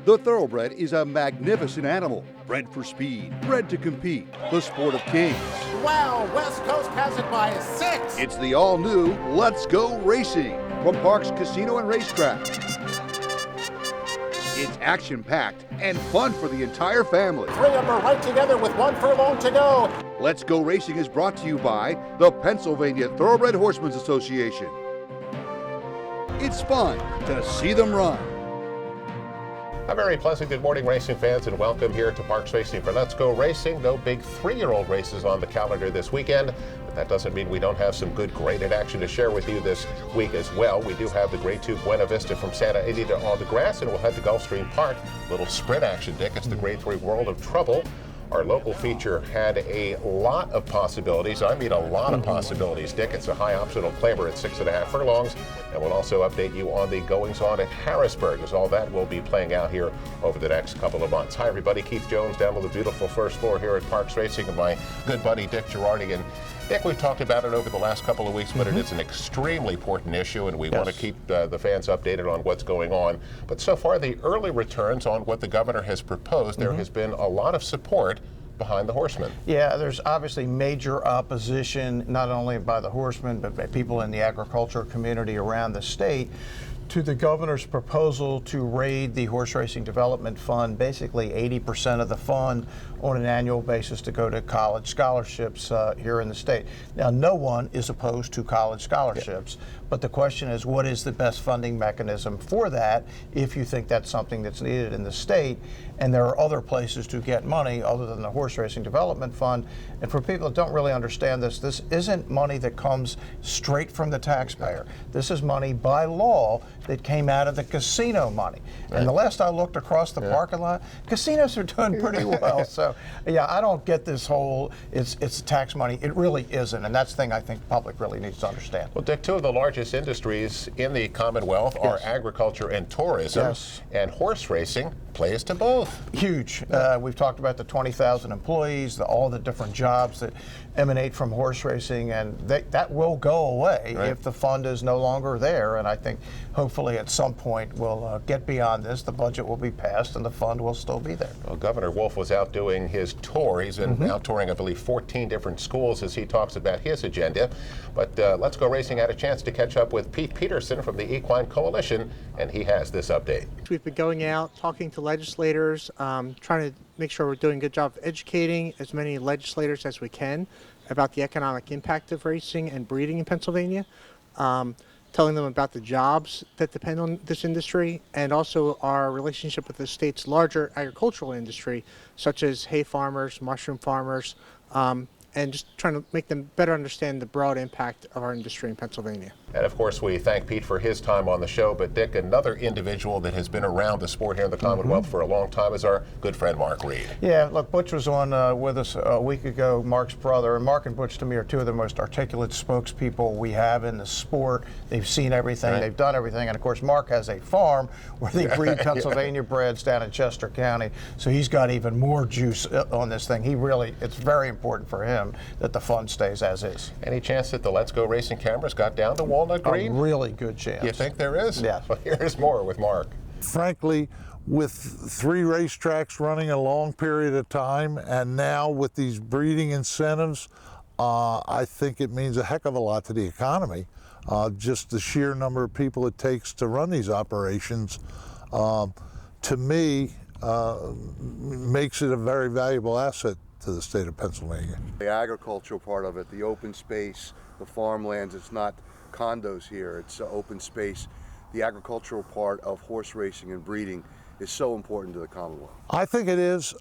The thoroughbred is a magnificent animal, bred for speed, bred to compete, the sport of kings. Wow, West Coast has it by 6. It's the all-new Let's Go Racing from Parks Casino and Racetrack. It's action-packed and fun for the entire family. 3 of them are right together with 1 furlong to go. Let's Go Racing is brought to you by the Pennsylvania Thoroughbred Horsemen's Association. It's fun to see them run. A very pleasant good morning, racing fans, and welcome here to Parks Racing for Let's Go Racing. No big 3-year-old races on the calendar this weekend, but that doesn't mean we don't have some good graded action to share with you this week as well. We do have the Grade 2 Buena Vista from Santa Anita on the grass, and we'll head to Gulfstream Park. Little sprint action, Dick. It's the Grade 3 World of Trouble. Our local feature had a lot of possibilities. I mean a lot of possibilities, Dick. It's a high optional claimer at 6.5 furlongs. And we'll also update you on the goings-on at Harrisburg, as all that will be playing out here over the next couple of months. Hi, everybody. Keith Jones down on the beautiful first floor here at Parks Racing, and my good buddy Dick Girardi. And Dick, we've talked about it over the last couple of weeks, but it is an extremely important issue, and we want to keep the fans updated on what's going on. But so far, the early returns on what the governor has proposed, there has been a lot of support behind the horsemen. Yeah, there's obviously major opposition, not only by the horsemen, but by people in the agricultural community around the state, to the governor's proposal to raid the Horse Racing Development Fund, basically 80% of the fund on an annual basis to go to college scholarships here in the state. Now, no one is opposed to college scholarships, but the question is, what is the best funding mechanism for that if you think that's something that's needed in the state? And there are other places to get money other than the Horse Racing Development Fund. And for people that don't really understand this, this isn't money that comes straight from the taxpayer. This is money by law that came out of the casino money. And the last I looked across the parking lot, casinos are doing pretty well. So, yeah, I don't get this whole, it's tax money. It really isn't. And that's the thing I think the public really needs to understand. Well, Dick, two of the largest industries in the Commonwealth are agriculture and tourism. And horse racing plays to both. Huge. We've talked about the 20,000 employees, all the different jobs that emanate from horse racing, and that will go away if the fund is no longer there. And I think hopefully at some point we'll get beyond this, the budget will be passed, and the fund will still be there. Well, Governor Wolf was out doing his tour. He's been out touring, I believe, 14 different schools as he talks about his agenda. But Let's Go Racing had a chance to catch up with Pete Peterson from the Equine Coalition, and he has this update. We've been going out, talking to legislators, trying to make sure we're doing a good job of educating as many legislators as we can about the economic impact of racing and breeding in Pennsylvania, telling them about the jobs that depend on this industry, and also our relationship with the state's larger agricultural industry, such as hay farmers, mushroom farmers, and just trying to make them better understand the broad impact of our industry in Pennsylvania. And of course, we thank Pete for his time on the show. But Dick, another individual that has been around the sport here in the Commonwealth for a long time is our good friend Mark Reed. Yeah, look, Butch was on with us a week ago, Mark's brother. And Mark and Butch, to me, are two of the most articulate spokespeople we have in the sport. They've seen everything, they've done everything. And of course, Mark has a farm where they breed Pennsylvania breds down in Chester County. So he's got even more juice on this thing. It's very important for him that the fund stays as is. Any chance that the Let's Go Racing cameras got down to Walnut Green? A really good chance. You think there is? Yeah. Well, here's more with Mark. Frankly, with 3 racetracks running a long period of time, and now with these breeding incentives, I think it means a heck of a lot to the economy. Just the sheer number of people it takes to run these operations, to me, makes it a very valuable asset to the state of Pennsylvania. The agricultural part of it, the open space, the farmlands, it's not condos here, it's open space. The agricultural part of horse racing and breeding is so important to the Commonwealth. I think it is.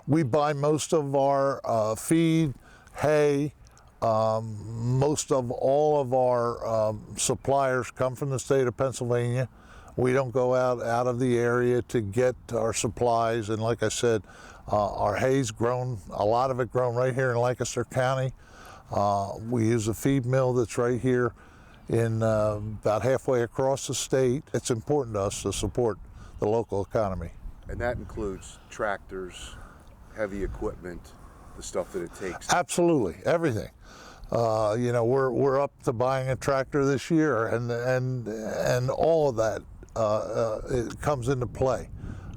We buy most of our feed, hay, most of all of our suppliers come from the state of Pennsylvania. We don't go out of the area to get our supplies, and like I said, our hay's grown, a lot of it grown right here in Lancaster County. We use a feed mill that's right here in about halfway across the state. It's important to us to support the local economy. And that includes tractors, heavy equipment, the stuff that it takes. Absolutely, everything. You know, we're up to buying a tractor this year, and all of that it comes into play.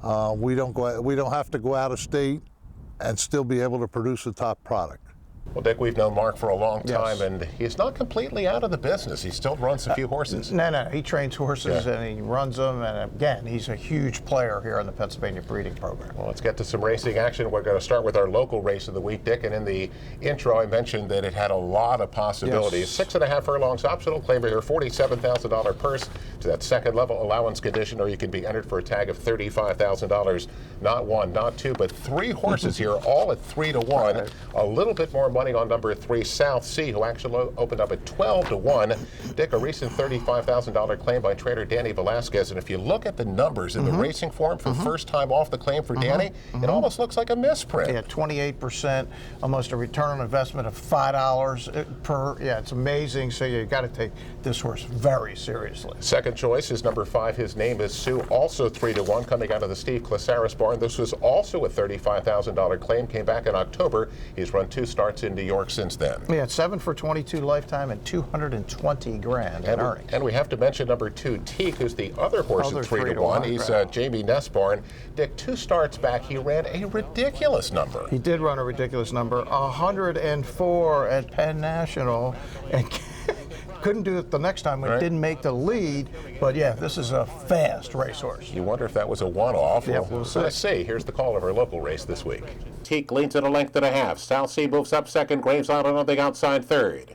We don't have to go out of state and still be able to produce a top product. Well, Dick, we've known Mark for a long time, Yes. and he's not completely out of the business. He still runs a few horses. No, he trains horses and he runs them, and again, he's a huge player here in the Pennsylvania breeding program. Well, let's get to some racing action. We're going to start with our local race of the week, Dick, and in the intro I mentioned that it had a lot of possibilities. Yes. 6.5 furlongs optional, claim your $47,000 purse to that second level allowance condition, or you can be entered for a tag of $35,000. Not one, not two, but three horses here, all at 3 to 1. Right. A little bit more money on number 3, South Sea, who actually opened up at 12 to 1. Dick, a recent $35,000 claim by trainer Danny Velasquez, and if you look at the numbers in the racing form for the first time off the claim for Danny, it almost looks like a misprint. Yeah, 28%, almost a return on investment of $5 per. Yeah, it's amazing. So you got to take this horse very seriously. Second choice is number 5. His name is Sue, also 3 to 1, coming out of the Steve Clasaris barn. This was also a $35,000 claim. Came back in October. He's run 2 starts in New York since then. Yeah, 7 for 22 lifetime and 220 grand in earnings. And we have to mention number 2, Teak, who's the other horse at 3 to 1. He's Jamie Nessbarn. Dick, 2 starts back, he ran a ridiculous number. He did run a ridiculous number, 104 at Penn National, and couldn't do it the next time. It didn't make the lead, but yeah, this is a fast racehorse. You wonder if that was a one-off. Yeah, we'll see. Let's see. Here's the call of our local race this week. Teak leads at a length and a half. South Sea moves up second. Graves Island on the outside third.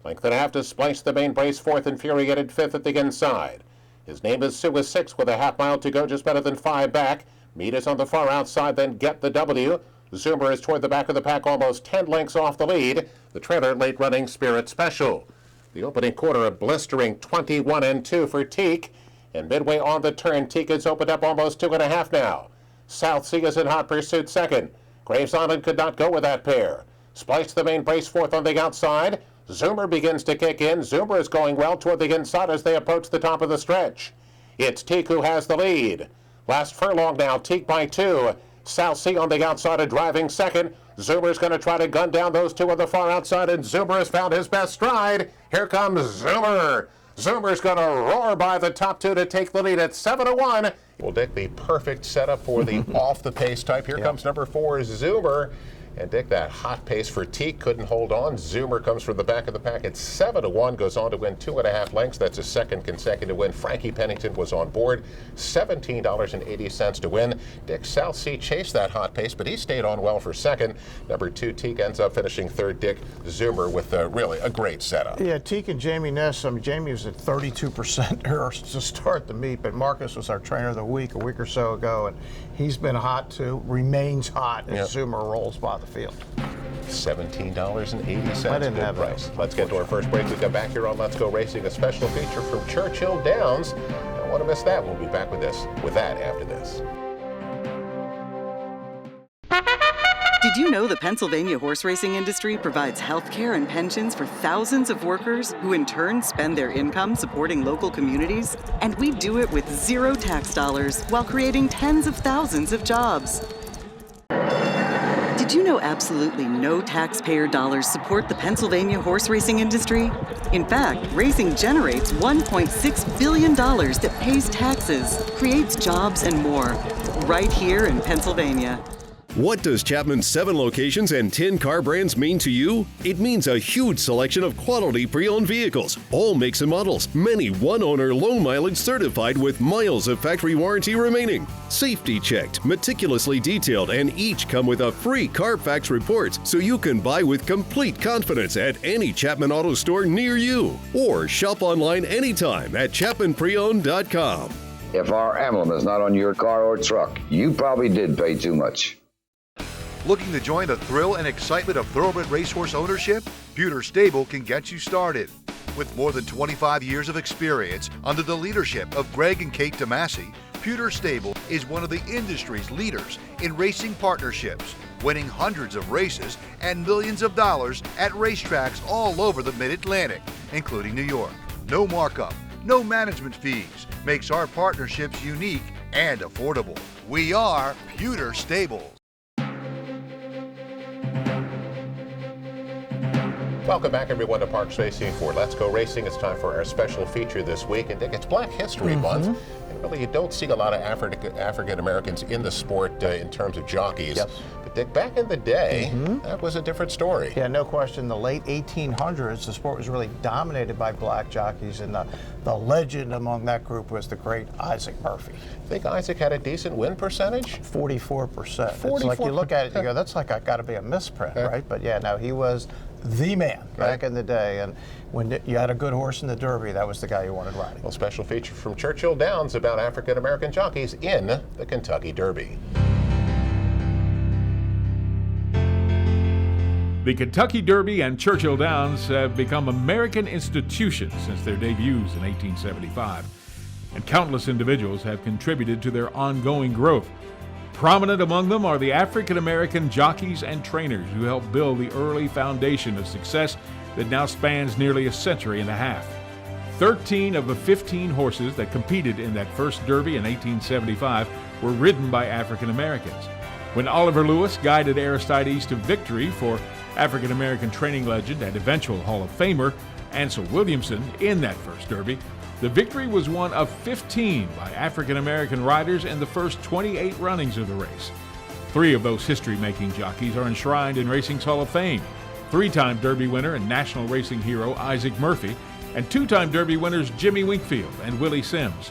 Length and a half to Splice the main brace fourth, Infuriated fifth at the inside. His name is Sue, is 6 with a half mile to go, just better than 5 back. Mead is on the far outside, then Get the W. Zoomer is toward the back of the pack, almost 10 lengths off the lead. The trailer, late running Spirit Special. The opening quarter, a blistering 21-2 for Teak. And midway on the turn, Teak has opened up almost 2.5 now. South Sea is in hot pursuit second. Graves Island could not go with that pair. Splice the main brace fourth on the outside. Zoomer begins to kick in. Zoomer is going well toward the inside as they approach the top of the stretch. It's Teak who has the lead. Last furlong now, Teak by 2. South Sea on the outside, driving second. Zoomer's going to try to gun down those two on the far outside, and Zoomer has found his best stride. Here comes Zoomer. Zoomer's going to roar by the top 2 to take the lead at 7 to 1. Well, Dick, the perfect setup for the off-the-pace type. Here comes number 4, Zoomer. And Dick, that hot pace for Teak couldn't hold on. Zoomer comes from the back of the pack at 7 to 1, goes on to win 2.5 lengths. That's his second consecutive win. Frankie Pennington was on board, $17.80 to win. Dick, South Sea chased that hot pace, but he stayed on well for second. Number 2, Teak, ends up finishing third. Dick, Zoomer with really a great setup. Yeah, Teak and Jamie Ness. Jamie was at 32% here to start the meet, but Marcus was our trainer of the week a week or so ago, and he's been hot too, remains hot as Zoomer rolls by the field. $17.80. I didn't good have price. it. Let's get to our first break. We come back here on Let's Go Racing, a special feature from Churchill Downs. Don't want to miss that. We'll be back with that after this. Did you know the Pennsylvania horse racing industry provides health care and pensions for thousands of workers who in turn spend their income supporting local communities? And we do it with 0 tax dollars while creating tens of thousands of jobs. Did you know absolutely no taxpayer dollars support the Pennsylvania horse racing industry? In fact, racing generates $1.6 billion that pays taxes, creates jobs, and more, right here in Pennsylvania. What does Chapman's 7 locations and 10 car brands mean to you? It means a huge selection of quality pre-owned vehicles, all makes and models, many one-owner low mileage certified with miles of factory warranty remaining. Safety checked, meticulously detailed, and each come with a free Carfax report so you can buy with complete confidence at any Chapman Auto store near you. Or shop online anytime at ChapmanPreowned.com. If our emblem is not on your car or truck, you probably did pay too much. Looking to join the thrill and excitement of thoroughbred racehorse ownership? Pewter Stable can get you started. With more than 25 years of experience under the leadership of Greg and Kate DeMasi, Pewter Stable is one of the industry's leaders in racing partnerships, winning hundreds of races and millions of dollars at racetracks all over the Mid-Atlantic, including New York. No markup, no management fees makes our partnerships unique and affordable. We are Pewter Stables. Welcome back, everyone, to Parks Racing for Let's Go Racing. It's time for our special feature this week. And Dick, it's Black History Month. And really, you don't see a lot of African Americans in the sport in terms of jockeys. Yes. But Dick, back in the day, that was a different story. Yeah, no question. The late 1800s, the sport was really dominated by black jockeys, and the legend among that group was the great Isaac Murphy. I think Isaac had a decent win percentage? 44%. It's like you look at it, you go, that's like got to be a misprint, right? But yeah, no, he was the man back in the day, and when you had a good horse in the Derby, that was the guy you wanted riding. Well, special feature from Churchill Downs about African American jockeys in the Kentucky Derby. The Kentucky Derby and Churchill Downs have become American institutions since their debuts in 1875, and countless individuals have contributed to their ongoing growth. Prominent among them are the African American jockeys and trainers who helped build the early foundation of success that now spans nearly a century and a half. 13 of the 15 horses that competed in that first Derby in 1875 were ridden by African Americans. When Oliver Lewis guided Aristides to victory for African American training legend and eventual Hall of Famer Ansel Williamson in that first Derby, the victory was one of 15 by African American riders in the first 28 runnings of the race. 3 of those history-making jockeys are enshrined in racing's Hall of Fame: 3-time Derby winner and national racing hero Isaac Murphy, and 2-time Derby winners Jimmy Winkfield and Willie Sims.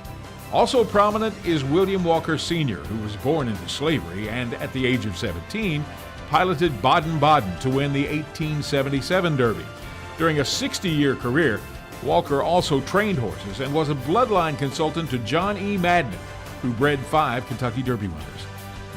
Also prominent is William Walker Sr., who was born into slavery and, at the age of 17, piloted Baden-Baden to win the 1877 Derby. During a 60-year career, Walker also trained horses and was a bloodline consultant to John E. Madden, who bred 5 Kentucky Derby winners.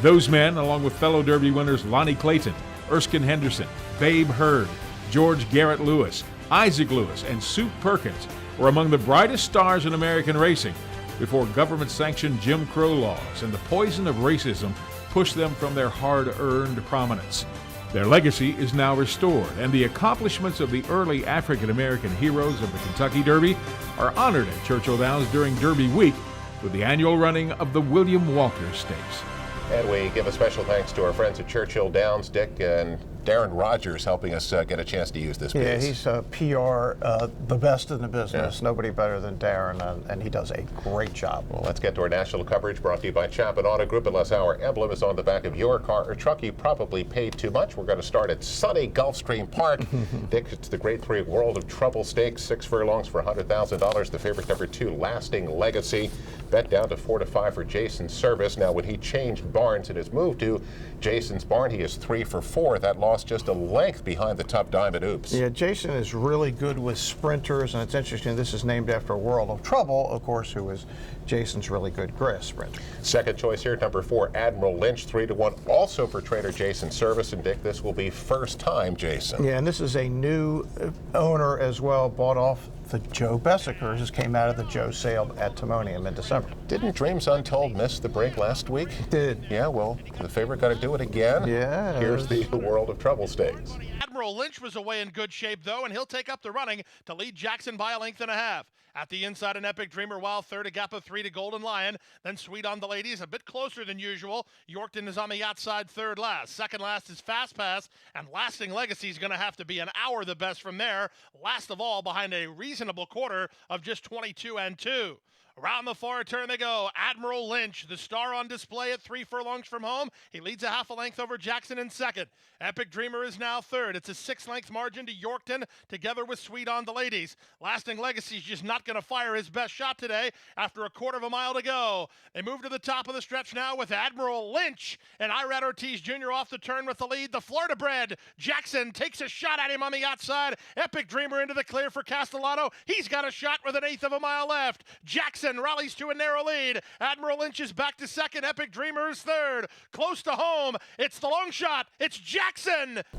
Those men, along with fellow Derby winners Lonnie Clayton, Erskine Henderson, Babe Hurd, George Garrett Lewis, Isaac Lewis, and Soup Perkins, were among the brightest stars in American racing before government-sanctioned Jim Crow laws and the poison of racism pushed them from their hard-earned prominence. Their legacy is now restored, and the accomplishments of the early African-American heroes of the Kentucky Derby are honored at Churchill Downs during Derby Week with the annual running of the William Walker Stakes. And we give a special thanks to our friends at Churchill Downs, Dick, and Darren Rogers helping us get a chance to use this piece. Yeah, he's PR, the best in the business. Yeah. Nobody better than Darren, and he does a great job. Well, let's get to our national coverage brought to you by Chapman Auto Group. Unless our emblem is on the back of your car or truck, you probably paid too much. We're going to start at sunny Gulfstream Park. Dick, it's the Grade 3 World of Trouble Stakes, 6 furlongs for $100,000. The favorite number 2, Lasting Legacy, bet down to 4 to 5 for Jason's Service. Now, when he changed barns in his move to Jason's barn, he is 3 for 4. That lost just a length behind the Tough Diamond Oops. Yeah, Jason is really good with sprinters, and it's interesting, this is named after World of Trouble, of course, who is Jason's really good grass sprinter. Second choice here, number 4, Admiral Lynch, 3 to 1, also for trainer Jason's Service. And Dick, this will be first time Jason. Yeah, and this is a new owner as well, bought off the Joe Bessicers. This came out of the Joe sale at Timonium in December. Didn't Dreams Untold miss the break last week? Did. Yeah, well, the favorite got to do it again. Yeah. Here's the World of Trouble Stakes. Admiral Lynch was away in good shape, though, and he'll take up the running to lead Jackson by a length and a half. At the inside, an Epic Dreamer, while third, a gap of 3 to Golden Lion. Then Sweet on the Ladies, a bit closer than usual. Yorkton is on the outside, third last. Second last is Fast Pass, and Lasting Legacy is going to have to be an hour the best from there. Last of all, behind a reasonable quarter of just 22 and 2. Around the far turn they go. Admiral Lynch, the star on display at 3 furlongs from home. He leads a half a length over Jackson in second. Epic Dreamer is now third. It's a 6-length margin to Yorkton, together with Sweet on the Ladies. Lasting Legacy is just not going to fire his best shot today after a quarter of a mile to go. They move to the top of the stretch now with Admiral Lynch, and Irad Ortiz Jr. off the turn with the lead. The Florida bred Jackson takes a shot at him on the outside. Epic Dreamer into the clear for Castellato. He's got a shot with 1/8 of a mile left. Jackson rallies to a narrow lead. Admiral Lynch is back to second. Epic Dreamer is third. Close to home, it's the long shot. It's Jackson.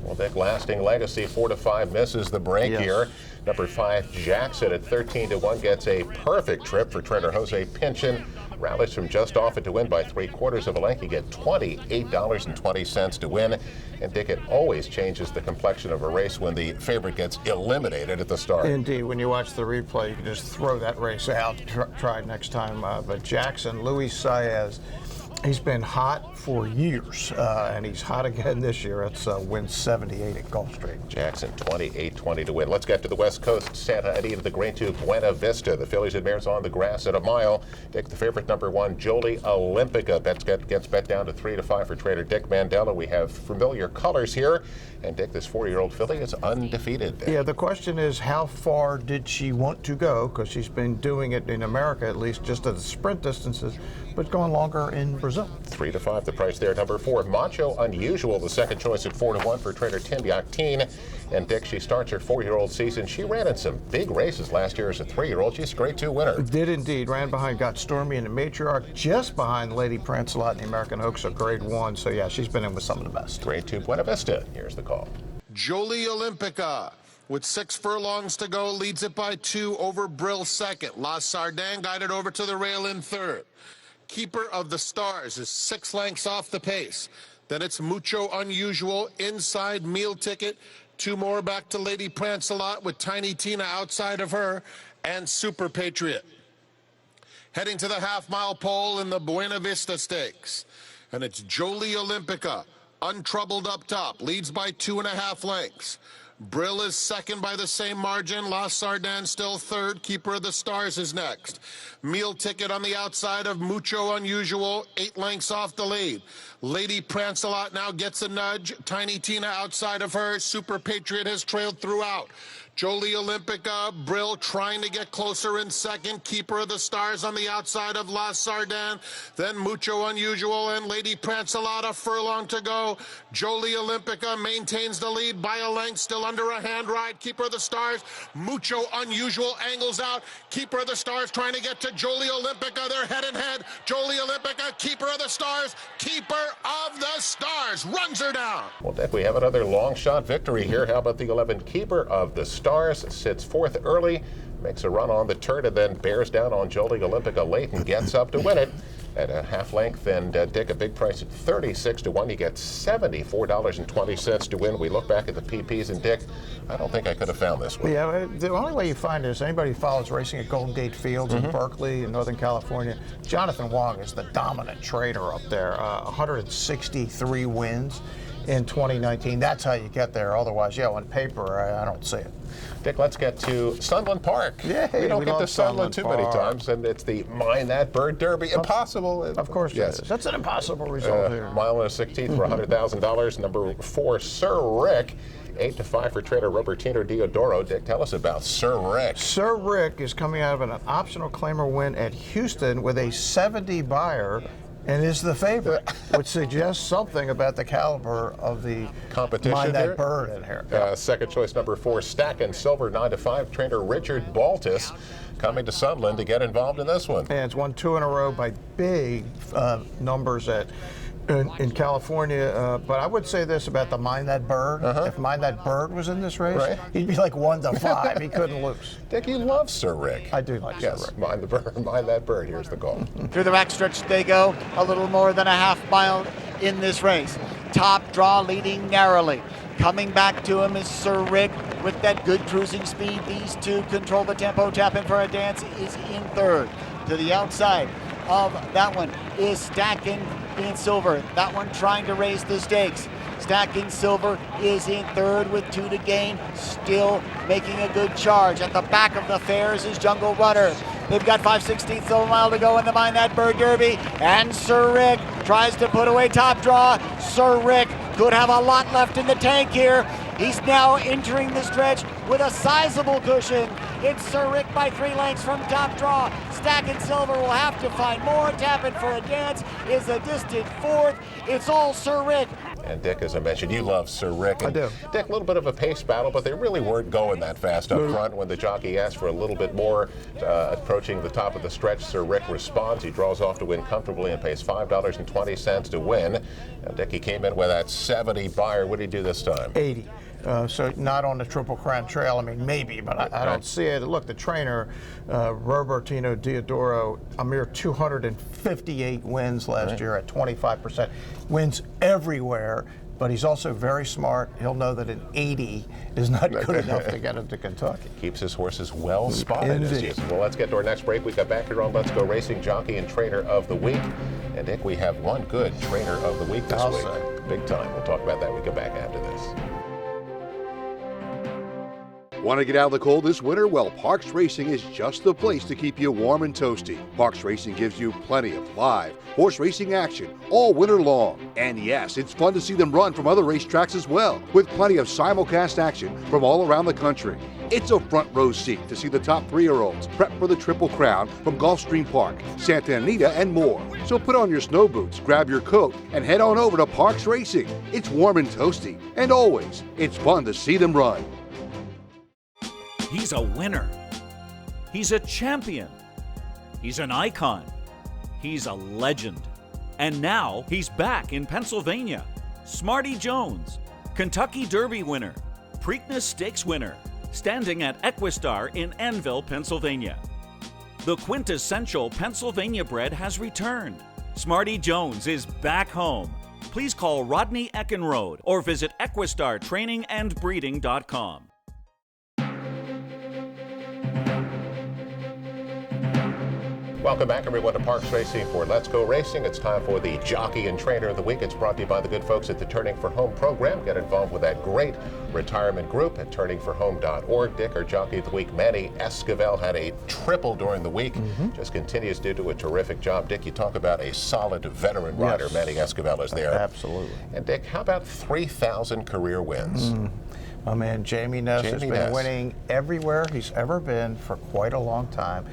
Well, Dick, Lasting Legacy, 4 to 5 misses the break here. Number 5, Jackson at 13 to 1 gets a perfect trip for trainer Jose Pinchin. Rallies from just off it to win by 3/4 of a length. You get $28.20 to win. And Dick, it always changes the complexion of a race when the favorite gets eliminated at the start. Indeed, when you watch the replay, you can just throw that race out, try next time. But Jackson, Luis Saez, He's been hot for years, and he's hot again this year. It's win 78 at Gulfstream. Jackson 28-20 to win. Let's get to the West Coast. Santa Anita, the Grade 2 Buena Vista. The fillies and mares on the grass at a mile. Dick, the favorite, number 1, Jolie Olympica. Gets bet down to 3-5 for trader Dick Mandela. We have familiar colors here. And Dick, this 4-year-old filly is undefeated. Yeah, the question is, how far did she want to go? Because she's been doing it in America, at least, just at the sprint distances, but going longer in Brazil. 3-5, the price there. Number 4, Macho Unusual, the second choice at 4-1 for trader Tim Yachteen. And Dick, she starts her 4-year-old season. She ran in some big races last year as a 3-year-old. She's a Grade 2 winner. Did indeed. Ran behind Got Stormy in the Matriarch, just behind Lady Prancelot in the American Oaks, a Grade 1. So yeah, she's been in with some of the best. Grade 2 Buena Vista. Here's the call. Jolie Olympica, with 6 furlongs to go, leads it by 2 over Brill second. La Sardin guided over to the rail in third. Keeper of the Stars is 6 lengths off the pace. Then it's Mucho Unusual, inside Meal Ticket. 2 more back to Lady Prancelot with Tiny Tina outside of her, and Super Patriot. Heading to the half-mile pole in the Buena Vista Stakes. And it's Jolie Olympica, untroubled up top, leads by 2.5 lengths. Brill is second by the same margin. La Sardin still third. Keeper of the Stars is next. Meal Ticket on the outside of Mucho Unusual, 8 lengths off the lead. Lady Prancelot now gets a nudge. Tiny Tina outside of her. Super Patriot has trailed throughout. Jolie Olympica, Brill trying to get closer in second. Keeper of the Stars on the outside of La Sardin. Then Mucho Unusual and Lady Prancelot, a furlong to go. Jolie Olympica maintains the lead by a length, still under a hand ride. Keeper of the Stars, Mucho Unusual angles out. Keeper of the Stars trying to get to Jolie Olympica. They're head and head. Jolie Olympica, Keeper of the Stars. Keeper of the Stars runs her down. Well, Dick, we have another long shot victory here. How about the 11 Keeper of the Stars? Sits 4th early, makes a run on the turn, and then bears down on Jolie Olympica late and gets up to win it at a half length. And Dick, a big price at 36 to 1. You get $74.20 to win. We look back at the PPs, and Dick, I don't think I could have found this one. Yeah, the only way you find this, anybody who follows racing at Golden Gate Fields in Berkeley in Northern California, Jonathan Wong is the dominant trader up there. 163 wins in 2019. That's how you get there. Otherwise, yeah, on paper, I don't see it. Dick, let's get to Sunland Park. Yeah, we don't get to Sunland too many Park. times, and it's the Mind That Bird Derby. Impossible. Of course, yes. That's an impossible result here. Mile and a 16th for $100,000. Number 4, Sir Rick. 8-5 for trader Robertino Diodoro. Dick, tell us about Sir Rick. Sir Rick is coming out of an optional claimer win at Houston with a 70 buyer and is the favorite, which suggests something about the caliber of the competition. Mind That here. Bird in here. Second choice, number 4, Stack and Silver, 9-5. Trainer Richard Baltus coming to Sunland to get involved in this one. And it's won 2 in a row by big numbers in California. But I would say this about the Mind That Bird. If Mind That Bird was in this race, he'd be like 1-5. He couldn't lose. Dick, you love Sir Rick. I do like Sir Rick. Mind the Bird, Mind That Bird. Here's the call. Through the backstretch they go, a little more than a half mile in this race. Top draw leading narrowly. Coming back to him is Sir Rick with that good cruising speed. These two control the tempo. Tapping for a Dance is in third. To the outside of that one is Stacking in Silver. That one trying to raise the stakes. Stacking Silver is in third with 2 to gain, still making a good charge. At the back of the fares is Jungle Runner. They've got 5/16 of a mile to go in the Mind That Bird Derby, and Sir Rick tries to put away top draw. Sir Rick could have a lot left in the tank here. He's now entering the stretch with a sizable cushion. It's Sir Rick by 3 lengths from top draw. Stacking Silver will have to find more. Tapping for a Dance is a distant 4th. It's all Sir Rick. And Dick, as I mentioned, you love Sir Rick. And I do. Dick, a little bit of a pace battle, but they really weren't going that fast up front. When the jockey asked for a little bit more, approaching the top of the stretch, Sir Rick responds. He draws off to win comfortably and pays $5.20 to win. And Dick, he came in with that 70 buyer. What did he do this time? 80. So not on the Triple Crown Trail. I mean, maybe, but I don't see it. Look, the trainer, Robertino Diodoro, a mere 258 wins last year at 25%. Wins everywhere, but he's also very smart. He'll know that an 80 is not good enough to get him to Kentucky. Keeps his horses well spotted. Well, let's get to our next break. We got back here on Let's Go Racing, jockey and trainer of the week. And Dick, we have one good trainer of the week this week. Big time. We'll talk about that when we come back after this. Want to get out of the cold this winter? Well, Parks Racing is just the place to keep you warm and toasty. Parks Racing gives you plenty of live horse racing action all winter long. And yes, it's fun to see them run from other racetracks as well, with plenty of simulcast action from all around the country. It's a front row seat to see the top 3-year-olds prep for the Triple Crown from Gulfstream Park, Santa Anita, and more. So put on your snow boots, grab your coat, and head on over to Parks Racing. It's warm and toasty, and always, it's fun to see them run. He's a winner. He's a champion. He's an icon. He's a legend. And now he's back in Pennsylvania. Smarty Jones, Kentucky Derby winner, Preakness Stakes winner, standing at Equistar in Annville, Pennsylvania. The quintessential Pennsylvania bred has returned. Smarty Jones is back home. Please call Rodney Eckenrode or visit EquistarTrainingAndBreeding.com. Welcome back, everyone, to Parks Racing for Let's Go Racing. It's time for the Jockey and Trainer of the Week. It's brought to you by the good folks at the Turning for Home program. Get involved with that great retirement group at turningforhome.org. Dick, our Jockey of the Week, Manny Esquivel, had a triple during the week. Just continues to do a terrific job. Dick, you talk about a solid veteran rider. Manny Esquivel is there. Absolutely. And Dick, how about 3,000 career wins? My man Jamie Ness has been winning everywhere he's ever been for quite a long time.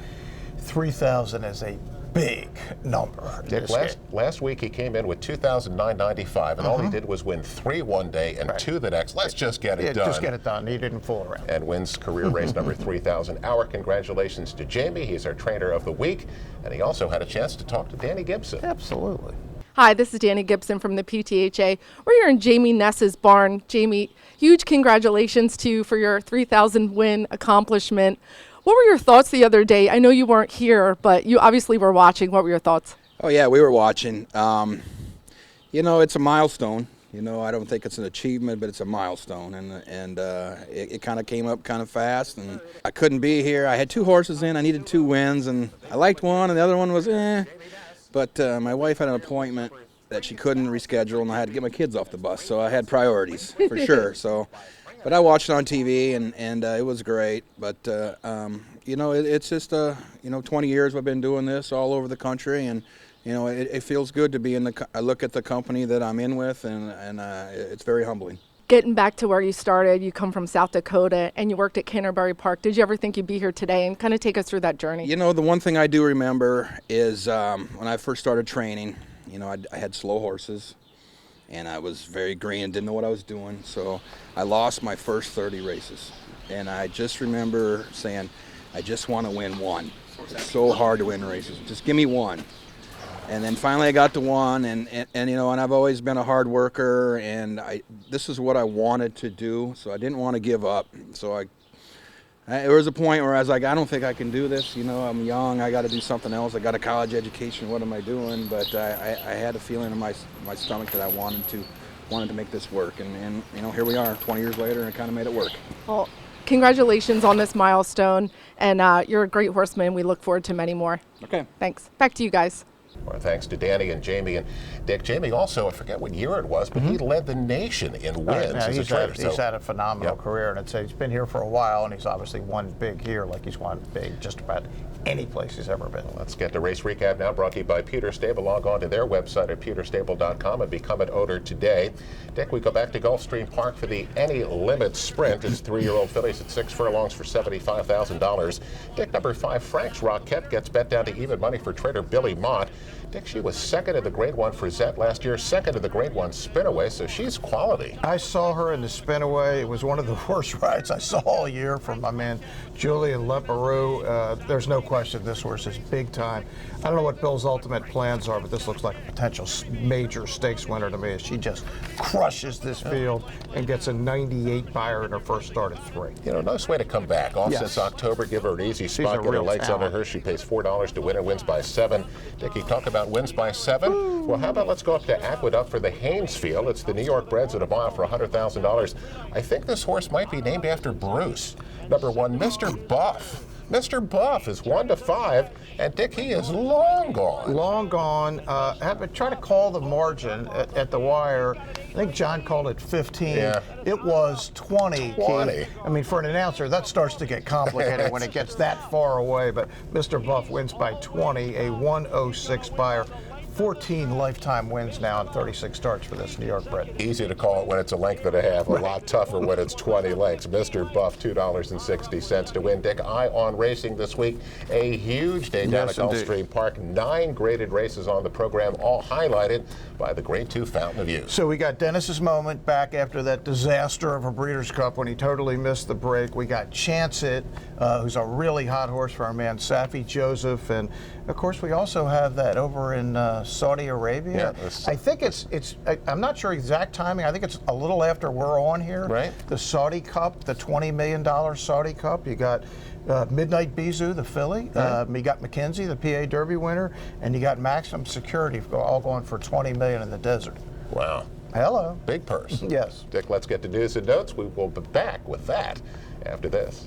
3,000 is a big number. Dick, last week he came in with 2,995, and all he did was win 3 one day and 2 the next. Let's just get it done. Just get it done. He didn't fool around. And wins career race number 3,000. Our congratulations to Jamie. He's our trainer of the week, and he also had a chance to talk to Danny Gibson. Absolutely. Hi, this is Danny Gibson from the PTHA. We're here in Jamie Ness's barn. Jamie, huge congratulations to you for your 3,000 win accomplishment. What were your thoughts the other day? I know you weren't here, but you obviously were watching. What were your thoughts? Oh, yeah, we were watching. You know, it's a milestone. You know, I don't think it's an achievement, but it's a milestone. And it kind of came up kind of fast, and I couldn't be here. I had 2 horses in. I needed 2 wins, and I liked one, and the other one was But my wife had an appointment that she couldn't reschedule, and I had to get my kids off the bus, so I had priorities for sure. But I watched it on TV, and it was great. But, you know, it's just, you know, 20 years I've been doing this all over the country, and, you know, it feels good to be I look at the company that I'm in with, and it's very humbling. Getting back to where you started, you come from South Dakota, and you worked at Canterbury Park. Did you ever think you'd be here today? And kind of take us through that journey. You know, the one thing I do remember is when I first started training, you know, I had slow horses. And I was very green and didn't know what I was doing. So I lost my first 30 races. And I just remember saying, I just want to win one. It's so hard to win races. Just give me one. And then finally I got to one, and you know, and I've always been a hard worker, and this is what I wanted to do, so I didn't want to give up. So there was a point where I was like, I don't think I can do this. You know, I'm young. I got to do something else. I got a college education. What am I doing? But I had a feeling in my stomach that I wanted to make this work. And you know, here we are, 20 years later, and it kind of made it work. Well, congratulations on this milestone, and you're a great horseman. We look forward to many more. Okay. Thanks. Back to you guys. Well, thanks to Danny and Jamie and Dick. Jamie also, I forget what year it was, but he led the nation in wins as a trainer. He's had a phenomenal career, and he's been here for a while, and he's obviously won big here, like he's won big just about any place he's ever been. Well, let's get to race recap now, brought to you by Pewter Stable. Log on to their website at pewterstable.com and become an owner today. Dick, we go back to Gulfstream Park for the Any Limit Sprint. It's 3-year-old fillies at 6 furlongs for $75,000. Dick, number 5, Frank's Rocket, gets bet down to even money for trader Billy Mott. Dick, she was second in the Grade 1 for Zet last year, second in the Grade 1 Spinaway, so she's quality. I saw her in the Spinaway. It was one of the worst rides I saw all year from my man Julian Leparoux. There's no question this horse is big time. I don't know what Bill's ultimate plans are, but this looks like a potential major stakes winner to me as she just crushes this field and gets a 98 buyer in her first start at 3. You know, nice way to come back. Off since October, give her an easy spot, get her legs under her. She pays $4 to win and wins by 7. Dickie, talk about wins by 7. Ooh. Well, how about let's go up to Aqueduct for the Haynesfield. It's the New York Breds at a mile for $100,000. I think this horse might be named after Bruce. Number 1, Mr. Buff. Mr. Buff is 1-5, and Dick, he is long gone. Long gone. Try to call the margin at the wire. I think John called it 15. Yeah. It was 20. 20. Keith. I mean, for an announcer, that starts to get complicated when it gets that far away. But Mr. Buff wins by 20, a 106 buyer. 14 lifetime wins now and 36 starts for this New York bred. Easy to call it when it's a length and a half, a lot tougher when it's 20 lengths. Mr. Buff, $2.60 to win. Dick, Eye on Racing this week. A huge day down at Gulfstream Park. 9 graded races on the program, all highlighted by the Grade 2 Fountain of Youth. So we got Dennis's moment back after that disaster of a Breeders' Cup when he totally missed the break. We got Chance It, who's a really hot horse for our man Safi Joseph, and of course we also have that over in Saudi Arabia. Yeah, I think I'm not sure exact timing. I think it's a little after we're on here. Right. The Saudi Cup, the $20 million Saudi Cup. You got Midnight Bisou, the filly. You got McKenzie, the PA Derby winner, and you got Maximum Security, all going for $20 million in the desert. Wow. Hello. Big purse. Yes. Dick, let's get to news and notes. We will be back with that after this.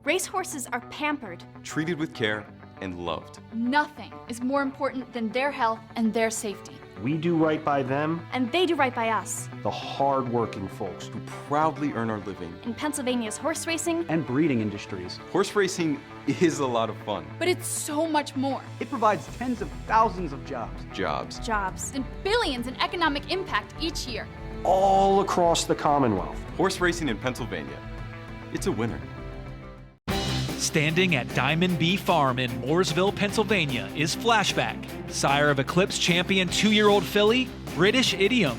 Racehorses are pampered. Treated with care and loved. Nothing is more important than their health and their safety. We do right by them. And they do right by us. The hard-working folks who proudly earn our living. In Pennsylvania's horse racing and breeding industries. Horse racing is a lot of fun. But it's so much more. It provides tens of thousands of jobs. Jobs. And billions in economic impact each year. All across the Commonwealth. Horse racing in Pennsylvania. It's a winner. Standing at Diamond B Farm in Mooresville, Pennsylvania is Flashback, sire of Eclipse champion 2-year-old filly, British Idiom.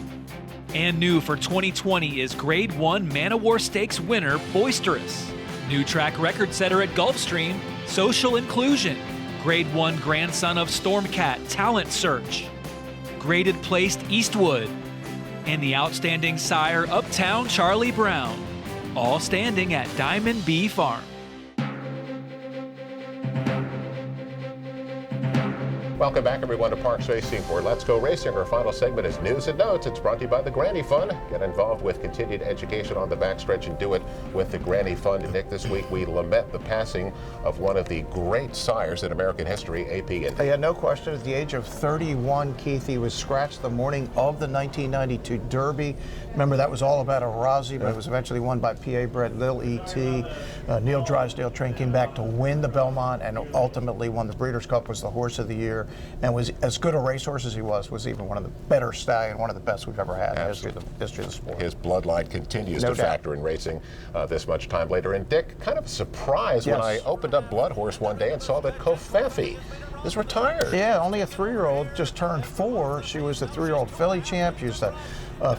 And new for 2020 is Grade 1 Man o' War Stakes winner, Boisterous. New track record setter at Gulfstream, Social Inclusion. Grade 1 grandson of Stormcat, Talent Search. Graded placed Eastwood. And the outstanding sire, Uptown Charlie Brown. All standing at Diamond B Farm. Welcome back, everyone, to Parks Racing for Let's Go Racing. Our final segment is News and Notes. It's brought to you by the Granny Fund. Get involved with continued education on the backstretch and do it with the Granny Fund. Nick, this week we lament the passing of one of the great sires in American history, A.P. Indy. Yeah, no question. At the age of 31, Keith, he was scratched the morning of the 1992 Derby. Remember, that was all about a Rozzy, but it was eventually won by PA bred Lil E.T. Neil Drysdale train came back to win the Belmont and ultimately won the Breeders' Cup, was the horse of the year, and was as good a racehorse as he was even one of the better stallion, one of the best we've ever had in the history of the sport. His bloodline continues to factor in racing this much time later. And Dick, kind of a surprise when I opened up Blood Horse one day and saw that Kofefi is retired. Yeah, only a 3-year-old, just turned 4. She was the 3-year-old filly champ. She was the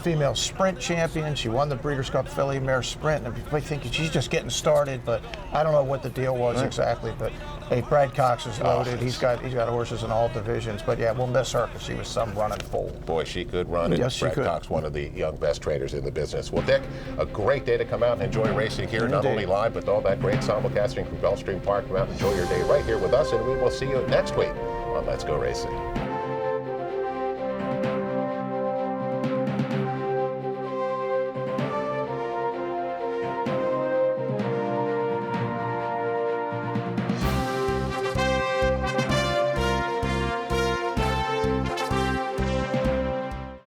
female sprint champion. She won the Breeders' Cup filly mare sprint. And everybody thinking she's just getting started, but I don't know what the deal was exactly. But hey, Brad Cox is loaded. He's got horses in all divisions. But yeah, we'll miss her because she was some running fool. Boy, she could run. Yes, she Brad could. Cox, one of the young best trainers in the business. Well, Dick, a great day to come out and enjoy racing here, not only live, but all that great simulcasting from Gulfstream Park. Come out and enjoy your day right here with us, and we will see you next week on Let's Go Racing.